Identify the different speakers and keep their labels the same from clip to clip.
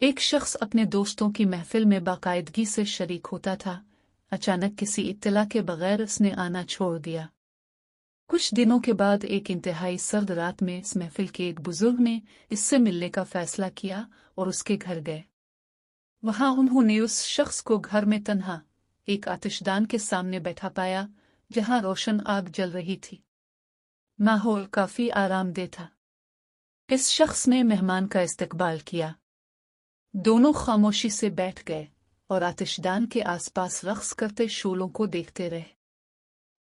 Speaker 1: एक शख्स अपने दोस्तों की महफिल में बाकायदगी से शरीक होता था। अचानक किसी इत्तला के बगैर उसने आना छोड़ दिया। कुछ दिनों के बाद एक इंतहाई सर्द रात में इस महफिल के एक बुजुर्ग ने इससे मिलने का फैसला किया और उसके घर गए। वहां उन्होंने उस शख्स को घर में तन्हा एक आतिशदान के सामने बैठा पाया, जहां रोशन आग जल रही थी। माहौल काफी आरामदेह था। इस शख्स ने मेहमान का इस्तकबाल किया। दोनों खामोशी से बैठ गए और आतिशदान के आसपास रक्स करते शोलों को देखते रहे।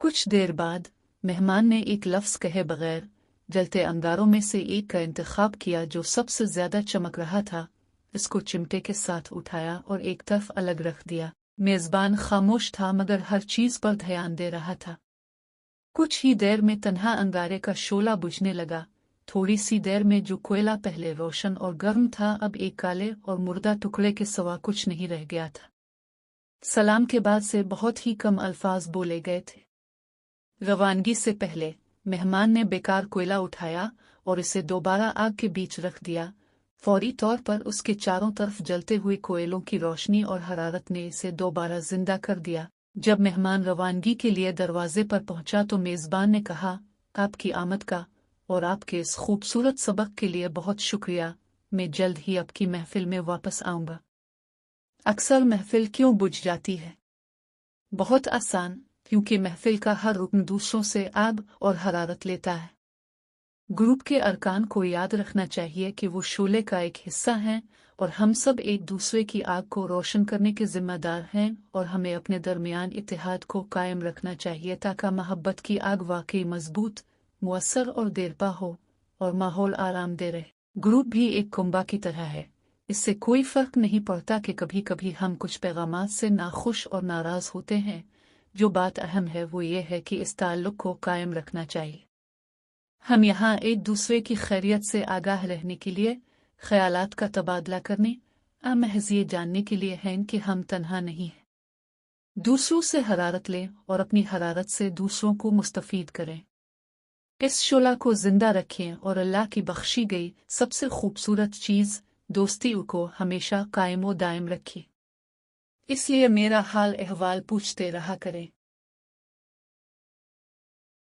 Speaker 1: कुछ देर बाद मेहमान ने एक लफ्ज कहे बगैर जलते अंगारों में से एक का इंतखाब किया जो सबसे ज्यादा चमक रहा था। इसको चिमटे के साथ उठाया और एक तरफ अलग रख दिया। मेजबान खामोश था मगर हर चीज पर ध्यान दे रहा था। कुछ ही देर में तन्हा अंगारे का शोला बुझने लगा। थोड़ी सी देर में जो कोयला पहले रोशन और गर्म था अब एक काले और मुर्दा टुकड़े के सिवा कुछ नहीं रह गया था। सलाम के बाद से बहुत ही कम अल्फाज बोले गए थे। रवानगी से पहले मेहमान ने बेकार कोयला उठाया और इसे दोबारा आग के बीच रख दिया। फौरी तौर पर उसके चारों तरफ जलते हुए कोयलों की रोशनी और हरारत ने इसे दोबारा जिंदा कर दिया। जब मेहमान रवानगी के लिए दरवाजे पर पहुंचा तो मेजबान ने कहा, आपकी आमद का और आपके इस खूबसूरत सबक के लिए बहुत शुक्रिया। मैं जल्द ही आपकी महफिल में वापस आऊंगा। अक्सर महफिल क्यों बुझ जाती है? बहुत आसान, क्योंकि महफिल का हर रुकन दूसरों से आग और हरारत लेता है। ग्रुप के अरकान को याद रखना चाहिए कि वो शोले का एक हिस्सा हैं और हम सब एक दूसरे की आग को रोशन करने के जिम्मेदार हैं और हमें अपने दरमियान इत्तेहाद को कायम रखना चाहिए ताकि मोहब्बत की आग वाकई मजबूत, मुअस्सर और देरपा हो और माहौल आरामदेह रहे। ग्रुप भी एक कुंबा की तरह है। इससे कोई फर्क नहीं पड़ता कि कभी कभी हम कुछ पैगामात से नाखुश और नाराज होते हैं। जो बात अहम है वो ये है कि इस ताल्लुक को कायम रखना चाहिए। हम यहाँ एक दूसरे की खैरियत से आगाह रहने के लिए, ख्यालात का तबादला करने, महज ये जानने के लिए हैं कि हम तन्हा नहीं हैं। दूसरों से हरारत लें और अपनी हरारत से दूसरों को मुस्तफीद करें। इस शोला को जिंदा रखें और अल्लाह की बख्शी गई सबसे खूबसूरत चीज़ दोस्ती को हमेशा कायम व दायम रखें। इसलिए मेरा हाल अहवाल पूछते रहा करें।